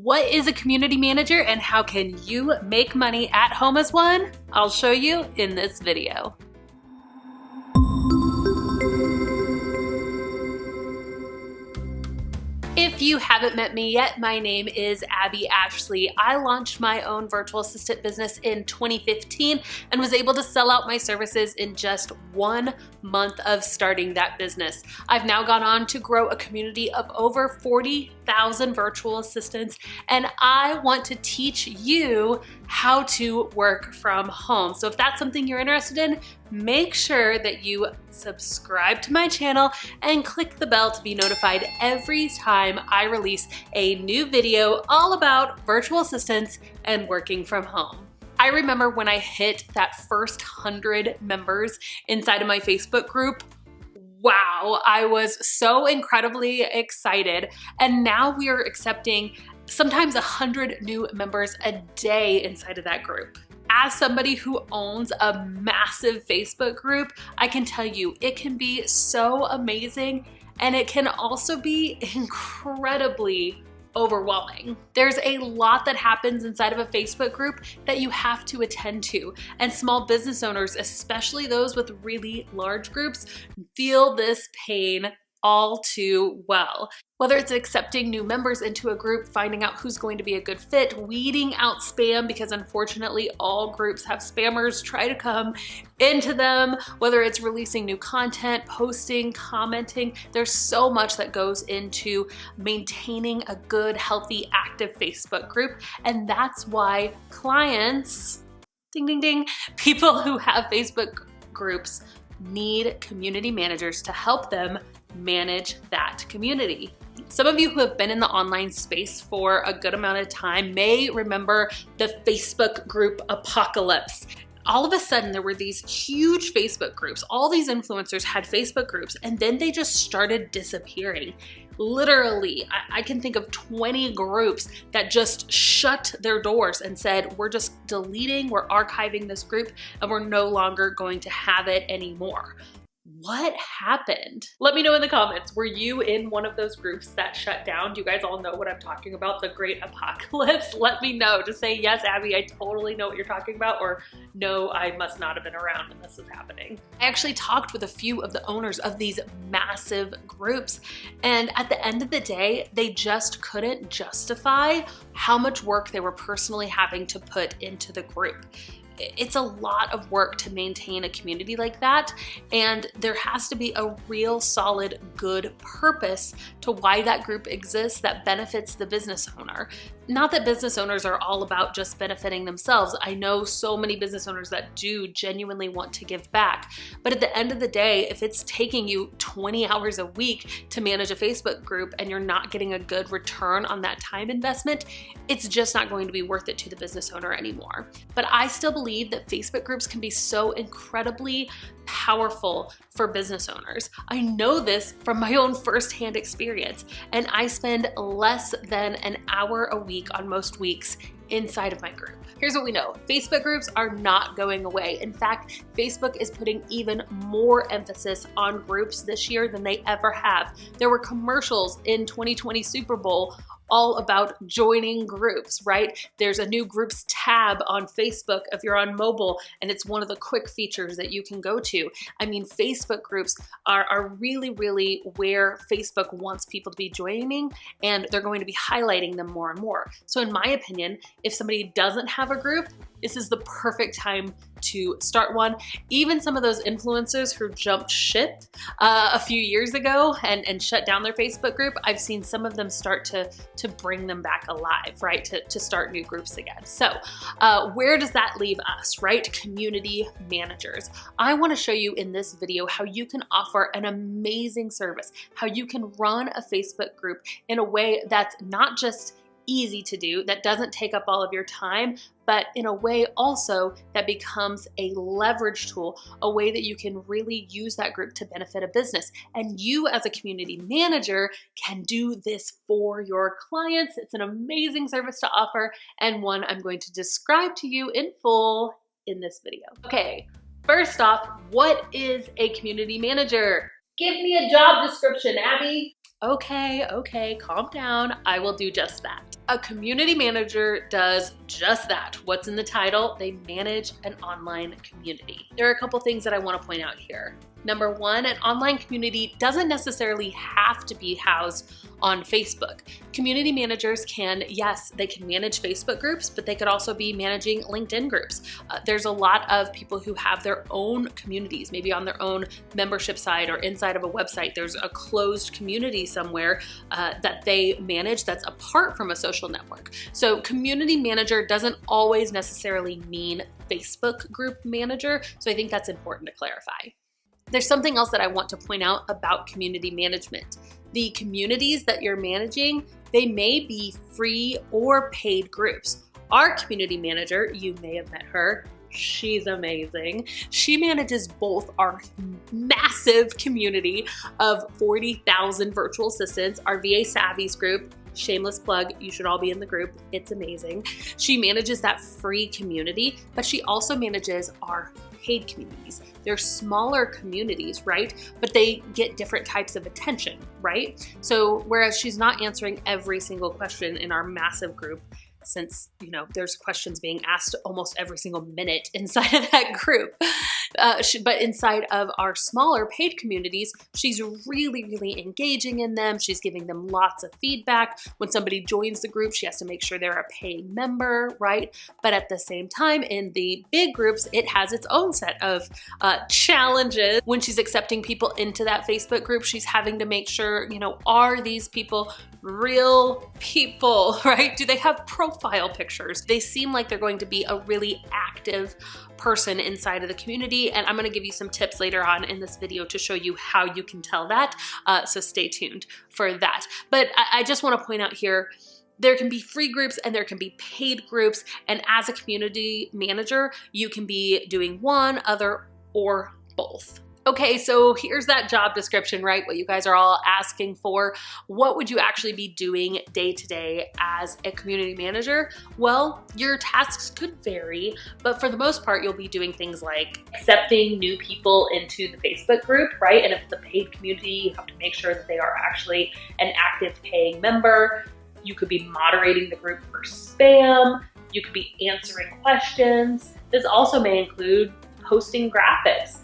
What is a community manager and how can you make money at home as one? I'll show you in this video. If you haven't met me yet, my name is Abby Ashley. I launched my own virtual assistant business in 2015 and was able to sell out my services in just 1 month of starting that business. I've now gone on to grow a community of over 40,000 virtual assistants, and I want to teach you how to work from home. So if that's something you're interested in, make sure that you subscribe to my channel and click the bell to be notified every time I release a new video all about virtual assistants and working from home. I remember when I hit that first 100 members inside of my Facebook group. Wow, I was so incredibly excited. And now we are accepting sometimes 100 new members a day inside of that group. As somebody who owns a massive Facebook group, I can tell you it can be so amazing, and it can also be incredibly overwhelming. There's a lot that happens inside of a Facebook group that you have to attend to, and small business owners, especially those with really large groups, feel this pain all too well. Whether it's accepting new members into a group, finding out who's going to be a good fit, weeding out spam, because unfortunately all groups have spammers try to come into them, whether it's releasing new content, posting, commenting, there's so much that goes into maintaining a good, healthy, active Facebook group. And that's why clients, ding, ding, ding, people who have Facebook groups need community managers to help them manage that community. Some of you who have been in the online space for a good amount of time may remember the Facebook group apocalypse. All of a sudden, there were these huge Facebook groups. All these influencers had Facebook groups, and then they just started disappearing. Literally, I can think of 20 groups that just shut their doors and said, we're just deleting, we're archiving this group, and we're no longer going to have it anymore. What happened? Let me know in the comments. Were you in one of those groups that shut down? Do you guys all know what I'm talking about? The great apocalypse? Let me know. Just say, yes, Abby, I totally know what you're talking about, or no, I must not have been around when this was happening. I actually talked with a few of the owners of these massive groups, and at the end of the day, they just couldn't justify how much work they were personally having to put into the group. It's a lot of work to maintain a community like that, and there has to be a real solid good purpose to why that group exists that benefits the business owner. Not that business owners are all about just benefiting themselves. I know so many business owners that do genuinely want to give back, but at the end of the day, if it's taking you 20 hours a week to manage a Facebook group and you're not getting a good return on that time investment, it's just not going to be worth it to the business owner anymore. But I still believe that Facebook groups can be so incredibly powerful for business owners. I know this from my own firsthand experience, and I spend less than an hour a week on most weeks inside of my group. Here's what we know. Facebook groups are not going away. In fact, Facebook is putting even more emphasis on groups this year than they ever have. There were commercials in 2020 Super Bowl all about joining groups, right? There's a new groups tab on Facebook if you're on mobile, and it's one of the quick features that you can go to. I mean, Facebook groups are really, really where Facebook wants people to be joining, and they're going to be highlighting them more and more. So in my opinion, if somebody doesn't have a group, this is the perfect time to start one. Even some of those influencers who jumped ship a few years ago and shut down their Facebook group, I've seen some of them start to bring them back alive, right? To start new groups again. So where does that leave us, right? Community managers. I want to show you in this video how you can offer an amazing service, how you can run a Facebook group in a way that's not just easy to do, that doesn't take up all of your time, but in a way also that becomes a leverage tool, a way that you can really use that group to benefit a business. And you as a community manager can do this for your clients. It's an amazing service to offer, and one I'm going to describe to you in full in this video. Okay, first off, what is a community manager? Give me a job description, Abby. Okay, calm down. I will do just that. A community manager does just that. What's in the title? They manage an online community. There are a couple things that I want to point out here. Number one, an online community doesn't necessarily have to be housed on Facebook. Community managers can, yes, they can manage Facebook groups, but they could also be managing LinkedIn groups. There's a lot of people who have their own communities, maybe on their own membership site or inside of a website. There's a closed community somewhere that they manage that's apart from a social network. So community manager doesn't always necessarily mean Facebook group manager. So I think that's important to clarify. There's something else that I want to point out about community management. The communities that you're managing, they may be free or paid groups. Our community manager, you may have met her, she's amazing. She manages both our massive community of 40,000 virtual assistants, our VA Savvies group. Shameless plug, you should all be in the group. It's amazing. She manages that free community, but she also manages our paid communities. They're smaller communities, right? But they get different types of attention, right? So whereas she's not answering every single question in our massive group, since, you know, there's questions being asked almost every single minute inside of that group. But inside of our smaller paid communities, she's really engaging in them. She's giving them lots of feedback. When somebody joins the group, she has to make sure they're a paying member, right? But at the same time, in the big groups, it has its own set of challenges. When she's accepting people into that Facebook group, she's having to make sure, you know, are these people real people, right? Do they have profile pictures? They seem like they're going to be a really active person inside of the community, and I'm going to give you some tips later on in this video to show you how you can tell that, so stay tuned for that. But I just want to point out here, there can be free groups and there can be paid groups, and as a community manager, you can be doing one, other, or both. Okay, so here's that job description, right? What you guys are all asking for. What would you actually be doing day to day as a community manager? Well, your tasks could vary, but for the most part, you'll be doing things like accepting new people into the Facebook group, right? And if it's a paid community, you have to make sure that they are actually an active paying member. You could be moderating the group for spam. You could be answering questions. This also may include posting graphics.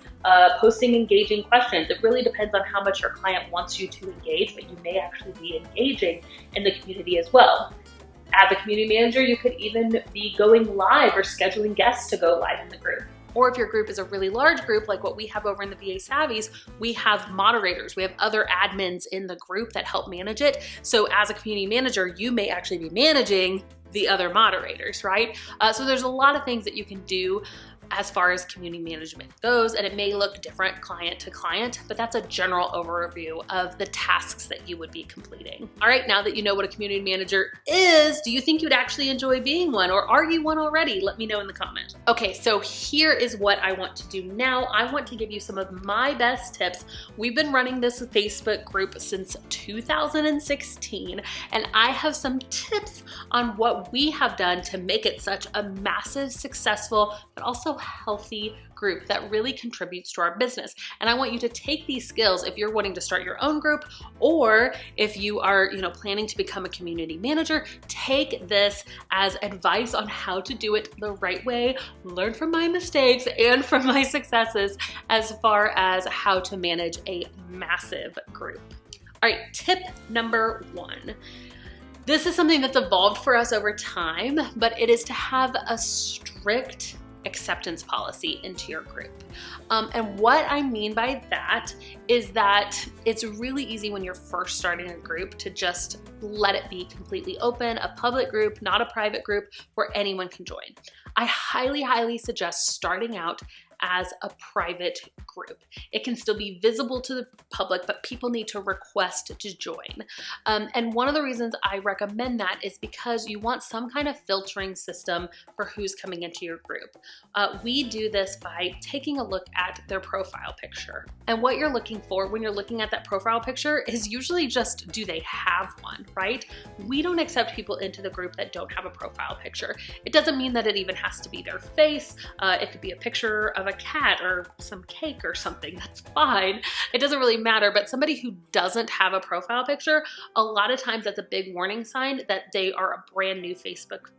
Posting engaging questions. It really depends on how much your client wants you to engage, but you may actually be engaging in the community as well. As a community manager, you could even be going live or scheduling guests to go live in the group. Or if your group is a really large group, like what we have over in the VA Savvies, we have moderators. We have other admins in the group that help manage it. So as a community manager, you may actually be managing the other moderators, right? So there's a lot of things that you can do as far as community management goes, and it may look different client to client, but that's a general overview of the tasks that you would be completing. All right, now that you know what a community manager is, do you think you'd actually enjoy being one, or are you one already? Let me know in the comments. Okay, so here is what I want to do now. I want to give you some of my best tips. We've been running this Facebook group since 2016, and I have some tips on what we have done to make it such a massive, successful, but also healthy group that really contributes to our business. And I want you to take these skills if you're wanting to start your own group, or if you are, planning to become a community manager. Take this as advice on how to do it the right way. Learn from my mistakes and from my successes as far as how to manage a massive group. All right, tip number 1. This is something that's evolved for us over time, but it is to have a strict acceptance policy into your group. And what I mean by that is that it's really easy when you're first starting a group to just let it be completely open, a public group, not a private group where anyone can join. I highly suggest starting out as a private group. It can still be visible to the public, but people need to request to join. And one of the reasons I recommend that is because you want some kind of filtering system for who's coming into your group. We do this by taking a look at their profile picture. And what you're looking for when you're looking at that profile picture is usually just, do they have one, right? We don't accept people into the group that don't have a profile picture. It doesn't mean that it even has to be their face. It could be a picture of a cat or some cake or something, that's fine. It doesn't really matter. But somebody who doesn't have a profile picture, a lot of times that's a big warning sign that they are a brand new Facebook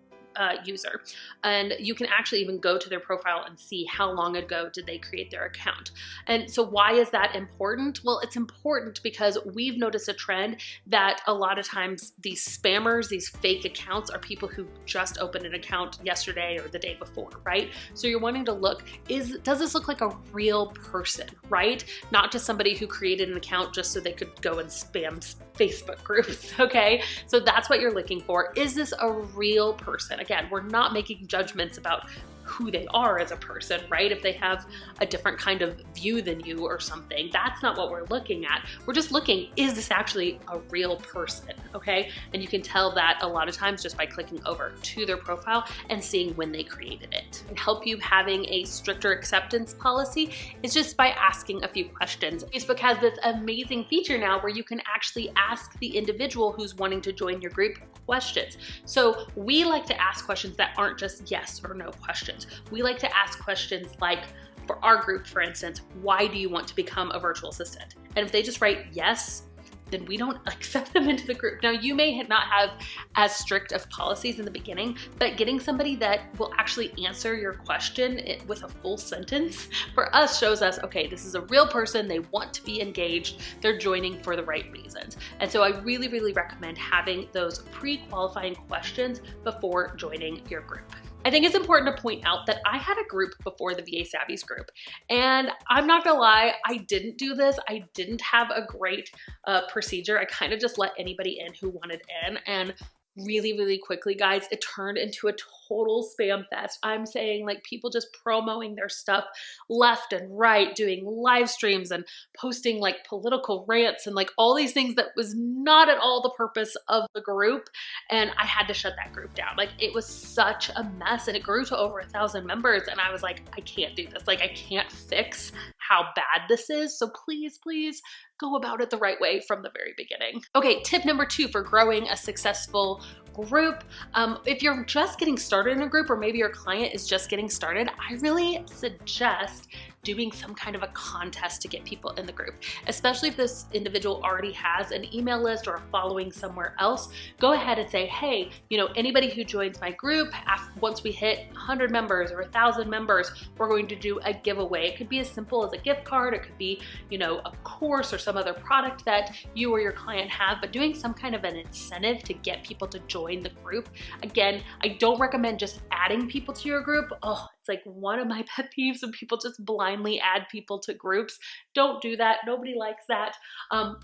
user. And you can actually even go to their profile and see how long ago did they create their account. And so why is that important? Well, it's important because we've noticed a trend that a lot of times these spammers, these fake accounts, are people who just opened an account yesterday or the day before, right? So you're wanting to look, does this look like a real person, right? Not just somebody who created an account just so they could go and spam Facebook groups, okay? So that's what you're looking for. Is this a real person? Again, we're not making judgments about who they are as a person, right? If they have a different kind of view than you or something, that's not what we're looking at. We're just looking, is this actually a real person, okay? And you can tell that a lot of times just by clicking over to their profile and seeing when they created it. And help you having a stricter acceptance policy is just by asking a few questions. Facebook has this amazing feature now where you can actually ask the individual who's wanting to join your group questions. So we like to ask questions that aren't just yes or no questions. We like to ask questions like, for our group, for instance, why do you want to become a virtual assistant? And if they just write yes, then we don't accept them into the group. Now, you may not have as strict of policies in the beginning, but getting somebody that will actually answer your question with a full sentence for us shows us, okay, this is a real person, they want to be engaged, they're joining for the right reasons. And so I really, really recommend having those pre-qualifying questions before joining your group. I think it's important to point out that I had a group before the VA Savvies group, and I'm not gonna lie, I didn't do this. I didn't have a great procedure. I kind of just let anybody in who wanted in, and really, really quickly, guys, it turned into a total spam fest. I'm saying, like, people just promoting their stuff left and right, doing live streams and posting like political rants and like all these things that was not at all the purpose of the group. And I had to shut that group down. Like, it was such a mess, and it grew to over 1,000 members. And I was like, I can't do this. Like, I can't fix how bad this is. So please, please go about it the right way from the very beginning. Okay, tip number 2 for growing a successful group. If you're just getting started in a group, or maybe your client is just getting started, I really suggest doing some kind of a contest to get people in the group, especially if this individual already has an email list or a following somewhere else. Go ahead and say, hey, anybody who joins my group, once we hit 100 members or 1,000 members, we're going to do a giveaway. It could be as simple as a gift card. It could be, a course or some other product that you or your client have, but doing some kind of an incentive to get people to join the group. Again, I don't recommend just adding people to your group. Oh, it's like one of my pet peeves when people just blindly add people to groups. Don't do that. Nobody likes that.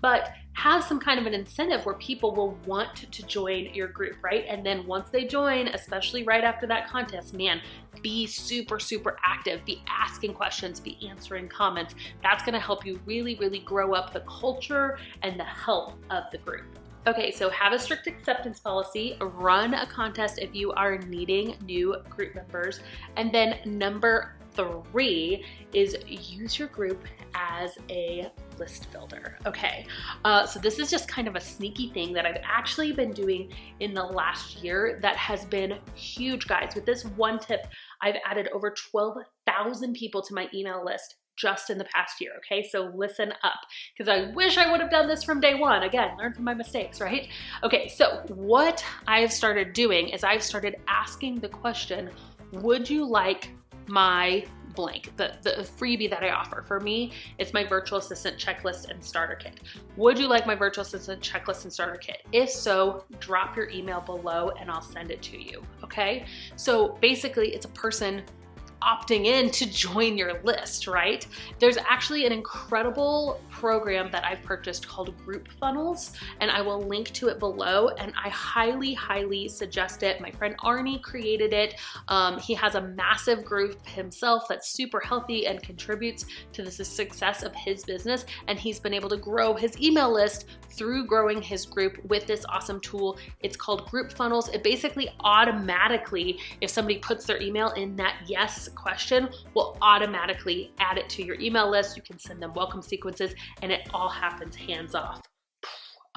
But have some kind of an incentive where people will want to join your group, right? And then once they join, especially right after that contest, man, be super, super active. Be asking questions, be answering comments. That's going to help you really, really grow up the culture and the health of the group. Okay, so have a strict acceptance policy, run a contest if you are needing new group members. And then number 3 is use your group as a list builder. Okay, so this is just kind of a sneaky thing that I've actually been doing in the last year that has been huge, guys. With this one tip, I've added over 12,000 people to my email list just in the past year, okay? So listen up, because I wish I would have done this from day one. Again, learn from my mistakes, right? Okay, so what I've started doing is I've started asking the question, would you like my blank, the freebie that I offer? For me, it's my virtual assistant checklist and starter kit. Would you like my virtual assistant checklist and starter kit? If so, drop your email below and I'll send it to you, okay? So basically, it's a person opting in to join your list, right? There's actually an incredible program that I've purchased called Groupfunnels, and I will link to it below, and I highly, highly suggest it. My friend Arnie created it. He has a massive group himself that's super healthy and contributes to the success of his business, and he's been able to grow his email list through growing his group with this awesome tool. It's called Groupfunnels. It basically automatically, if somebody puts their email in that yes question, will automatically add it to your email list. You can send them welcome sequences, and it all happens hands off.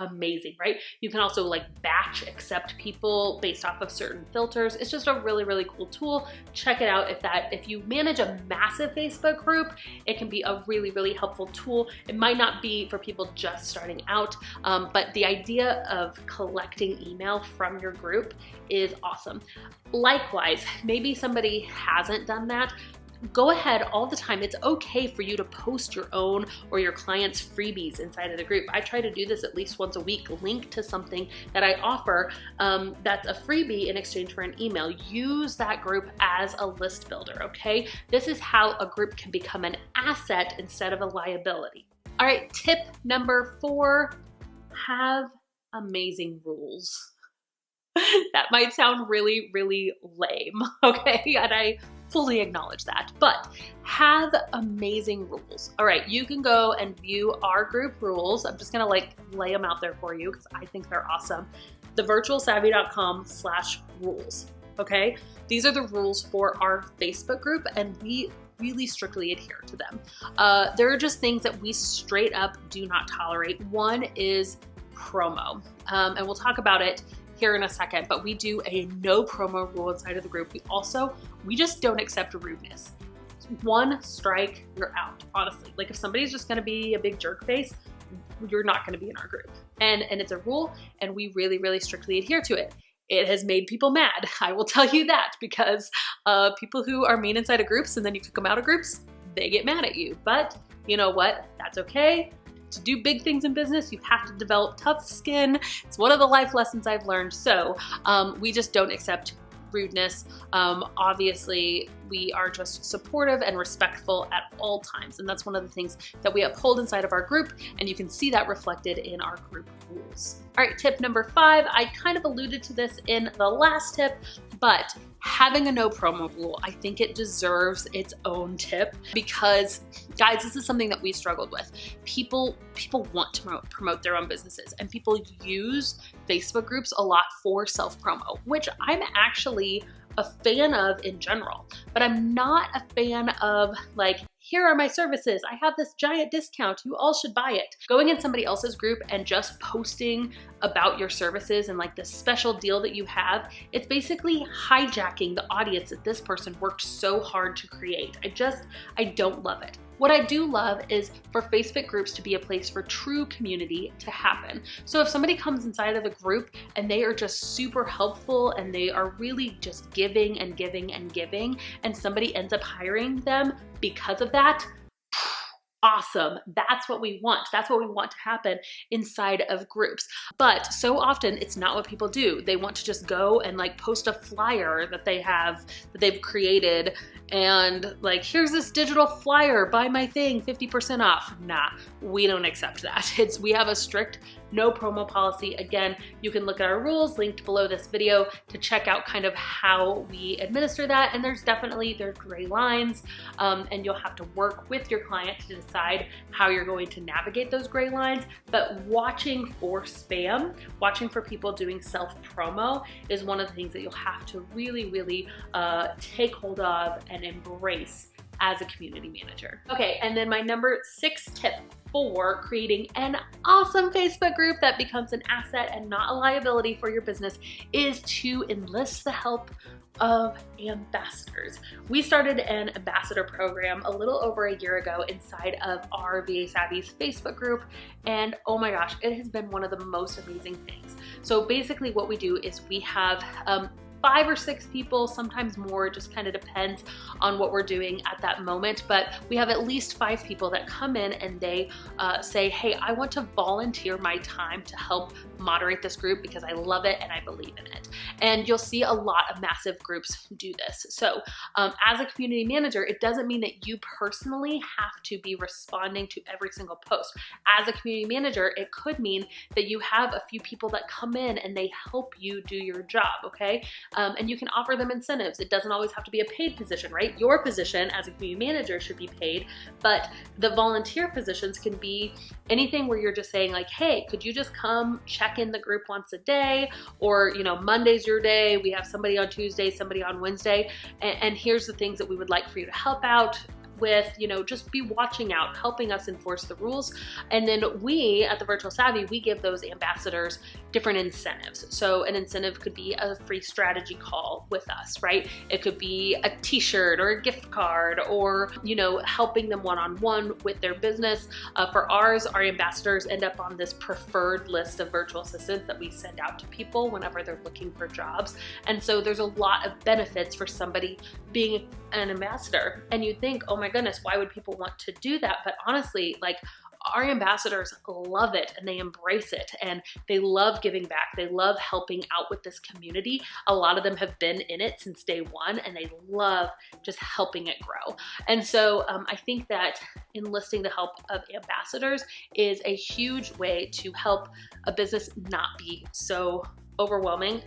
amazing, right? You can also like batch accept people based off of certain filters. It's just a really, really cool tool. Check it out. If you manage a massive Facebook group, it can be a really, really helpful tool. It might not be for people just starting out, but the idea of collecting email from your group is awesome. Likewise, maybe somebody hasn't done that. Go ahead all the time. It's okay for you to post your own or your clients' freebies inside of the group. I try to do this at least once a week, link to something that I offer that's a freebie in exchange for an email. Use that group as a list builder, okay? This is how a group can become an asset instead of a liability. All right, tip number 4, have amazing rules. That might sound really, really lame, okay? And I fully acknowledge that, but have amazing rules. All right, you can go and view our group rules. I'm just gonna like lay them out there for you because I think they're awesome. thevirtualsavvy.com/rules, okay? These are the rules for our Facebook group, and we really strictly adhere to them. There are just things that we straight up do not tolerate. One is promo, and we'll talk about it here in a second, but we do a no promo rule inside of the group. We just don't accept rudeness. One strike, you're out, honestly. Like if somebody's just gonna be a big jerk face, you're not gonna be in our group. And it's a rule, and we really, really strictly adhere to it. It has made people mad, I will tell you that, because people who are mean inside of groups and then you kick them out of groups, they get mad at you. But you know what? That's okay. To do big things in business, you have to develop tough skin. It's one of the life lessons I've learned. So we just don't accept rudeness. Obviously, we are just supportive and respectful at all times. And that's one of the things that we uphold inside of our group. And you can see that reflected in our group rules. All right, tip number 5, I kind of alluded to this in the last tip, but having a no promo rule, I think it deserves its own tip because, guys, this is something that we struggled with. People want to promote their own businesses, and people use Facebook groups a lot for self-promo, which I'm actually a fan of in general, but I'm not a fan of like, here are my services, I have this giant discount, you all should buy it. Going in somebody else's group and just posting about your services and like this special deal that you have, it's basically hijacking the audience that this person worked so hard to create. I don't love it. What I do love is for Facebook groups to be a place for true community to happen. So if somebody comes inside of the group and they are just super helpful and they are really just giving and giving and giving, and somebody ends up hiring them because of that, awesome. That's what we want. That's what we want to happen inside of groups. But so often it's not what people do. They want to just go and like post a flyer that they've created and like, here's this digital flyer, buy my thing, 50% off. Nah, we don't accept that. We have a strict no promo policy. Again, you can look at our rules linked below this video to check out kind of how we administer that. And there's gray lines, and you'll have to work with your client to decide how you're going to navigate those gray lines. But watching for spam, watching for people doing self-promo is one of the things that you'll have to really, really take hold of and embrace as a community manager. Okay, and then my number 6 tip for creating an awesome Facebook group that becomes an asset and not a liability for your business is to enlist the help of ambassadors. We started an ambassador program a little over a year ago inside of our VA Savvy's Facebook group, and oh my gosh, it has been one of the most amazing things. So basically what we do is we have 5 or 6 people, sometimes more, it just kind of depends on what we're doing at that moment. But we have at least 5 people that come in and they say, hey, I want to volunteer my time to help moderate this group because I love it and I believe in it. And you'll see a lot of massive groups do this. So as a community manager, it doesn't mean that you personally have to be responding to every single post. As a community manager, it could mean that you have a few people that come in and they help you do your job, okay? And you can offer them incentives. It doesn't always have to be a paid position, right? Your position as a community manager should be paid, but the volunteer positions can be anything where you're just saying like, hey, could you just come check in the group once a day? Or, you know, Monday's your day. We have somebody on Tuesday, somebody on Wednesday. And here's the things that we would like for you to help out. with, you know, just be watching out, helping us enforce the rules. And then we at the Virtual Savvy, we give those ambassadors different incentives. So an incentive could be a free strategy call with us, right? It could be a t-shirt or a gift card, or, you know, helping them one-on-one with their business. For ours, our ambassadors end up on this preferred list of virtual assistants that we send out to people whenever they're looking for jobs. And so there's a lot of benefits for somebody being an ambassador. And you'd think, oh my goodness, why would people want to do that? But honestly, like, our ambassadors love it and they embrace it and they love giving back. They love helping out with this community. A lot of them have been in it since day one and they love just helping it grow. And so I think that enlisting the help of ambassadors is a huge way to help a business not be so overwhelming,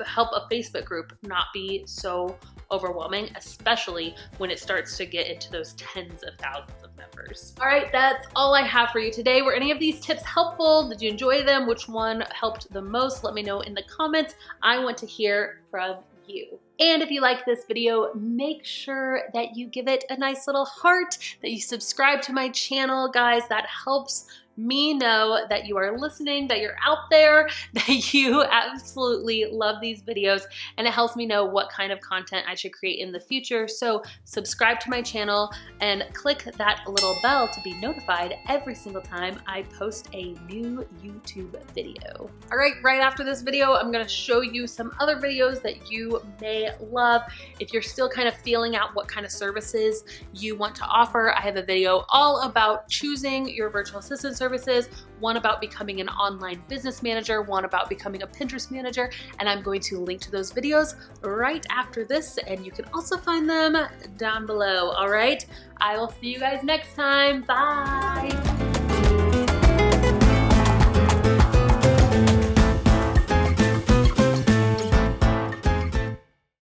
help a Facebook group not be so overwhelming, especially when it starts to get into those tens of thousands of members. All right, that's all I have for you today. Were any of these tips helpful? Did you enjoy them? Which one helped the most? Let me know in the comments. I want to hear from you. And if you like this video, make sure that you give it a nice little heart, that you subscribe to my channel, guys. That helps me know that you are listening, that you're out there, that you absolutely love these videos, and it helps me know what kind of content I should create in the future. So subscribe to my channel and click that little bell to be notified every single time I post a new YouTube video. All right, right after this video, I'm gonna show you some other videos that you may love. If you're still kind of feeling out what kind of services you want to offer, I have a video all about choosing your virtual assistant services, one about becoming an online business manager, one about becoming a Pinterest manager, and I'm going to link to those videos right after this, and you can also find them down below. All right, I will see you guys next time. Bye.